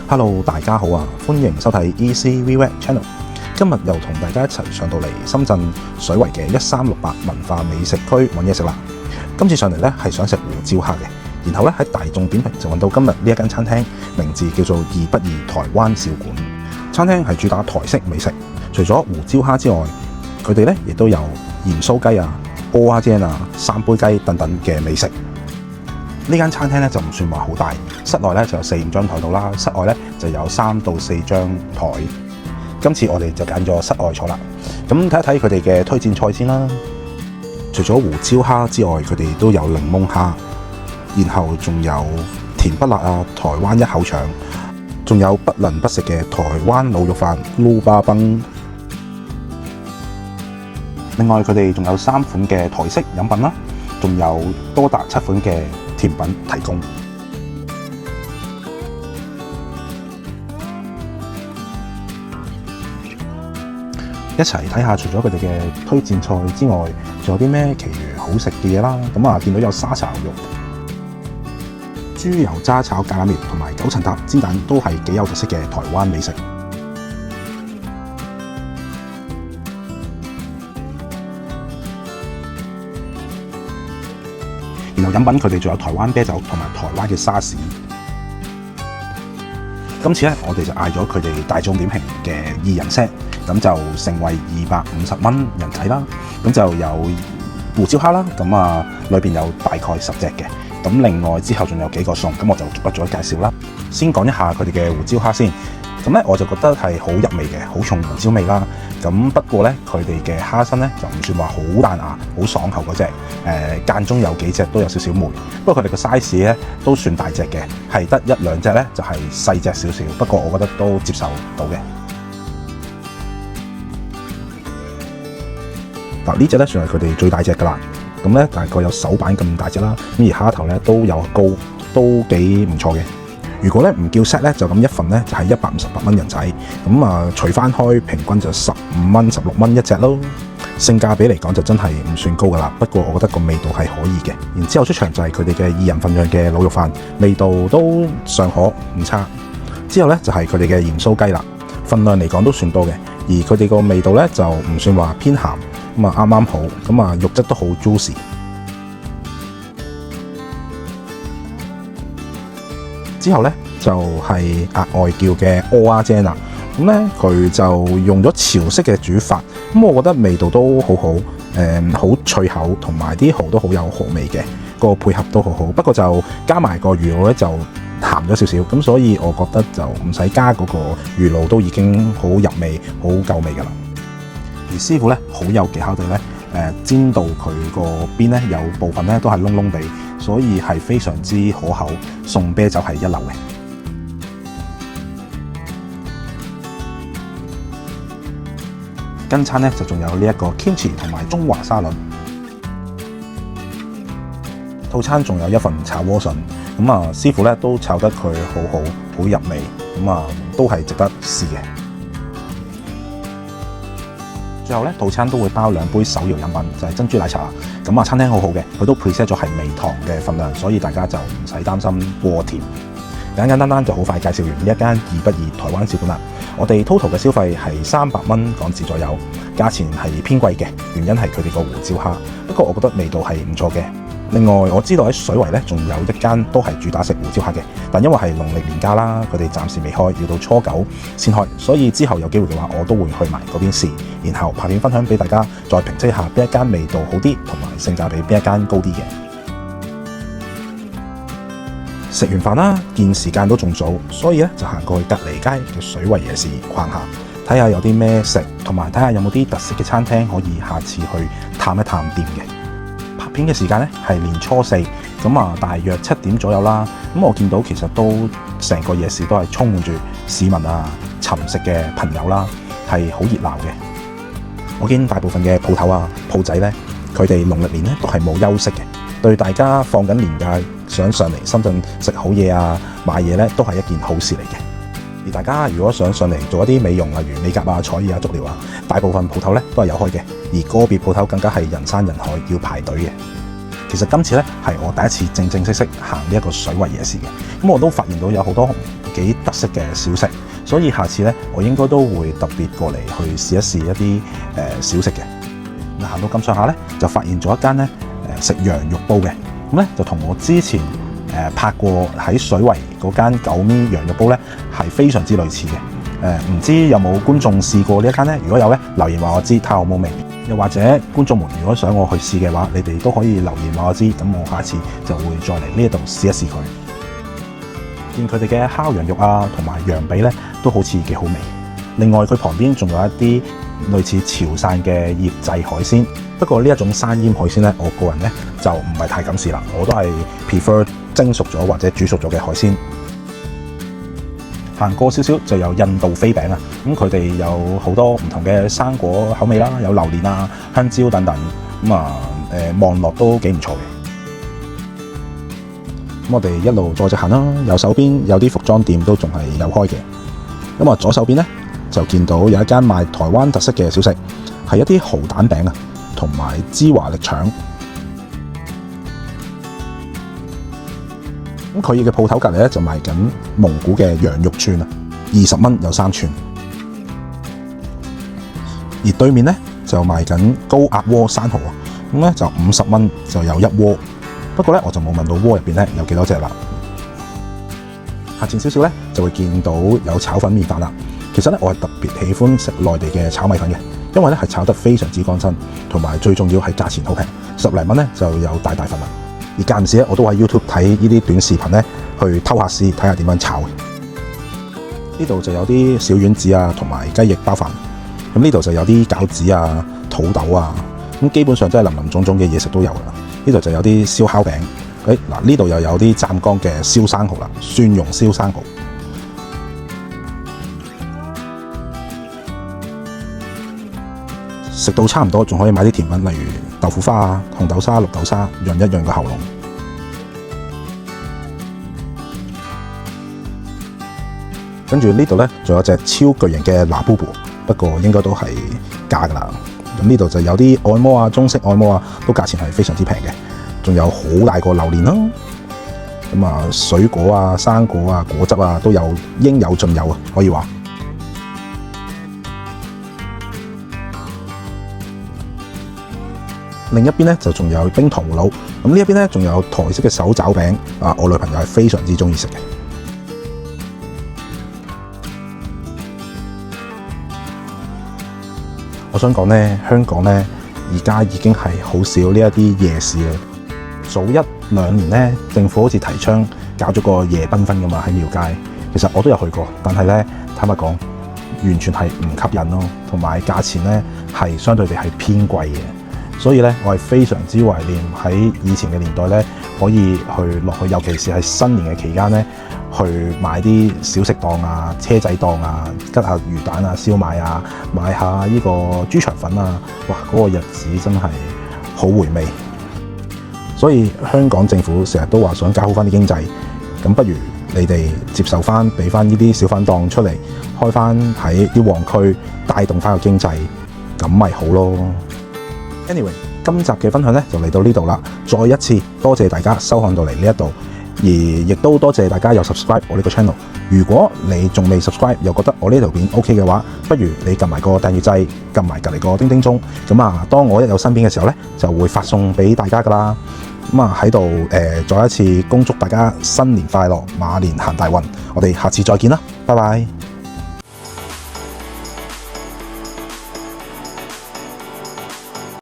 Hello， 大家好啊！歡迎收睇 ECVWeb Channel。今日又同大家一齊上到嚟深圳水圍嘅1368文化美食區揾嘢食啦。今次上嚟呢係想食胡椒蝦嘅，然後呢喺大眾點評就揾到今日呢一間餐廳，名字叫做2不2台灣小館。餐廳係主打台式美食，除咗胡椒蝦之外，佢哋呢亦都有鹽酥雞啊、蚵仔煎啊、三杯雞等等嘅美食。呢間餐廳咧就唔算話好大，室內咧就有4-5張台度啦，室外咧就有3到4張台。今次我哋就揀咗室外坐啦。咁睇一睇佢哋嘅推薦菜先啦。除咗胡椒蝦之外，佢哋都有檸檬蝦，然後仲有甜不辣啊、台灣一口腸，仲有不能不食嘅台灣滷肉飯滷巴崩。另外佢哋仲有3款嘅台式飲品啦，仲有多達7款嘅甜品提供。一齊睇下，除咗佢哋嘅推薦菜之外，仲有啲咩其餘好食嘅嘢啦。咁啊，見到有沙茶牛肉、豬油渣炒芥蘭苗同埋9層塔煎蛋，都係幾有特色嘅台灣美食。然後飲品佢哋仲有台灣啤酒同埋台灣嘅沙士。今次咧，我哋就嗌咗佢哋大眾點評嘅2人 set， 咁就成為250蚊人仔啦。咁就有胡椒蝦啦，咁啊裏邊有大概10隻嘅。咁另外之後仲有幾個餸，咁我就逐一介紹啦。先講一下佢哋嘅胡椒蝦先。咁咧我就覺得係好入味嘅，好重胡椒味啦。咁不過咧，佢哋嘅蝦身咧就唔算話好彈牙、好爽口嗰隻。間中有幾隻都有少少霉。不過佢哋嘅 size 咧都算大隻嘅，係得1-2隻咧就係細隻少少。不過我覺得都接受到嘅。嗱，呢隻咧算係佢哋最大隻噶啦。咁咧大概有手板咁大隻啦。咁而蝦頭咧都有高，都幾唔錯嘅。如果咧唔叫 set 咧，就咁一份咧就係158蚊人仔，咁啊除翻開平均就15蚊、16蚊一隻咯。性價比嚟講就真係唔算高噶啦，不過我覺得個味道係可以嘅。然之後出場就係佢哋嘅2人份量嘅滷肉飯，味道都尚可，唔差。之後咧就係佢哋嘅鹽酥雞啦，份量嚟講都算多嘅，而佢哋個味道咧就唔算話偏鹹，咁啊啱啱好，咁啊肉質都好 juicy。之後咧就係額外叫嘅蚵仔煎啦，咁咧佢就用咗潮式嘅煮法，咁我覺得味道都好好，好脆口，同埋啲蠔都好有蠔味嘅，個配合都好好。不過就加埋個魚露咧就鹹咗少少，咁所以我覺得就唔使加嗰個魚露都已經好入味、好夠味噶啦。而師傅咧好有技巧地咧，煎到佢個邊咧有部分咧都係燶燶地，所以係非常之可口，送啤酒係一流嘅。跟餐咧就仲有呢一個 kimchi 同埋中華沙律。套餐仲有一份炒萵筍，咁啊師傅咧都炒得佢好好，好入味，咁啊都係值得試嘅。最後咧，套餐都會包2杯手搖飲品，就係珍珠奶茶啦。咁啊，餐廳好好嘅，佢都 preset 咗係微糖嘅份量，所以大家就唔使擔心過甜。簡簡單單就好快介紹完呢一間2不2台灣小館啦。我哋 total 嘅消費係300蚊港紙左右，價錢係偏貴嘅，原因係佢哋個胡椒蝦。不過我覺得味道係唔錯嘅。另外我知道喺水圍咧仲有一間都係主打食胡椒蝦嘅，但因為係農曆年假啦，佢哋暫時未開，要到初9先開，所以之後有機會嘅話，我都會去埋嗰邊試，然後拍片分享俾大家，再評測一下邊一間味道好啲，同埋性價比邊一間高啲嘅。食完飯啦，見時間都仲早，所以咧就行過去隔離街嘅水圍夜市逛下，睇下有啲咩食，同埋睇下有冇啲特色嘅餐廳可以下次去探一探店嘅。拍片嘅時間咧係年初4，咁啊大約7點左右啦。咁我見到其實都成個夜市都係充滿住市民啊、尋食嘅朋友啦，係好熱鬧嘅。我見大部分嘅鋪頭啊、鋪仔咧，佢哋農曆年咧都係冇休息嘅，對大家放緊年假想上嚟深圳食好嘢啊、買嘢咧都係一件好事嚟嘅。而大家如果想上嚟做一啲美容，例如美甲啊、彩儀啊、足療啊，大部分鋪頭咧都係有開嘅，而個別鋪頭更加係人山人海，要排隊嘅。其實今次咧係我第一次正式行呢一個水圍夜市嘅，咁我都發現到有好多幾特色嘅小食，所以下次咧我應該都會特別過嚟去試一試一啲小食嘅。行到咁上下咧，就發現咗一間咧食羊肉煲嘅，咁咧就同我之前拍過喺水圍嗰間九咪羊肉煲咧係非常之類似嘅。唔知有冇觀眾試過呢一間咧？如果有咧，留言話我知，睇下好冇味。又或者觀眾們如果想我去試嘅話，你哋都可以留言話我知，咁我下次就會再嚟呢一度試一試佢。見佢哋嘅烤羊肉啊，同埋羊髀咧都好似幾好味。另外佢旁邊仲有一啲類似潮汕嘅醃製海鮮，不過呢一種生醃海鮮咧，我個人咧就唔係太敢試啦，我都係 prefer 蒸熟咗或者煮熟咗嘅海鮮。行過少少就有印度飛餅啊，咁佢哋有好多唔同嘅生果口味啦，有榴蓮啊、香蕉等等，望落都幾唔錯嘅。咁我哋一路再直行啦，右手邊有啲服裝店都仲係有開嘅。咁左手邊咧就見到有一間賣台灣特色嘅小食，係一啲蠔蛋餅啊，同埋芝華力腸。咁佢嘅鋪頭隔離咧就賣緊蒙古嘅羊肉串啊，20蚊有3串。而對面咧就賣緊高壓鍋生蠔啊，咁咧就50蚊就有1鍋。不過咧我就冇問到鍋入邊咧有幾多隻啦。行前少少咧就會見到有炒粉麵飯啦。其實咧我係特別喜歡食內地嘅炒米粉嘅，因為咧係炒得非常之乾身，同埋最重要係價錢好平，10零蚊咧就有大份啦。而間唔時咧，我都喺 YouTube 睇呢啲短視頻咧，去偷下師睇下點樣炒嘅。呢度就有啲小丸子啊，同埋雞翼包飯。咁呢度就有啲餃子啊、土豆啊，咁基本上真係林林總總嘅嘢食都有啦。呢度就有啲燒烤餅。嗱呢度又有啲湛江嘅燒生蠔啦，蒜蓉燒生蠔。食到差唔多，仲可以買啲甜品，例如豆腐花啊、紅豆沙、綠豆沙，潤一潤個喉嚨。跟住呢度咧，仲有隻超巨型嘅拿布布，不過應該都係假噶啦。咁呢度就有啲按摩啊、中式按摩啊，都價錢係非常之平嘅。仲有好大個榴蓮啦，水果啊、生果啊、果汁啊都有，應有盡有啊，可以話。另一邊咧就仲有冰糖葫蘆，咁呢一邊咧仲有台式嘅手抓餅啊！我女朋友係非常之中意食嘅。我想講咧，香港咧而家已經係好少呢一啲夜市啦。早1、2年咧，政府好似提倡搞咗個夜繽紛噶嘛喺廟街，其實我都有去過，但係咧坦白講，完全係唔吸引咯，同埋價錢咧係相對地係偏貴嘅。所以咧，我係非常之懷念喺以前嘅年代咧，可以去落去，尤其是係新年嘅期間咧，去買啲小食檔啊、車仔檔啊，吉下魚蛋啊、燒賣啊，買下呢個豬腸粉啊，哇！嗰個日子真係好回味。所以香港政府成日都話想搞好翻啲經濟，咁不如你哋接受翻，俾翻呢啲小販檔出嚟，開翻喺啲旺區，帶動翻個經濟，咁咪好咯。Anyway， 今集嘅分享咧就嚟到呢度啦。再一次多謝大家收看到嚟呢一度，而亦都多謝大家有 subscribe 我呢個 channel。如果你仲未 subscribe 又覺得我呢條片 OK 嘅話，不如你撳埋個訂閱掣，撳埋隔離個叮叮鐘，咁當我一有新片嘅時候咧，就會發送俾大家噶啦。喺度再一次恭祝大家新年快樂，馬年行大運。我哋下次再見啦，拜拜。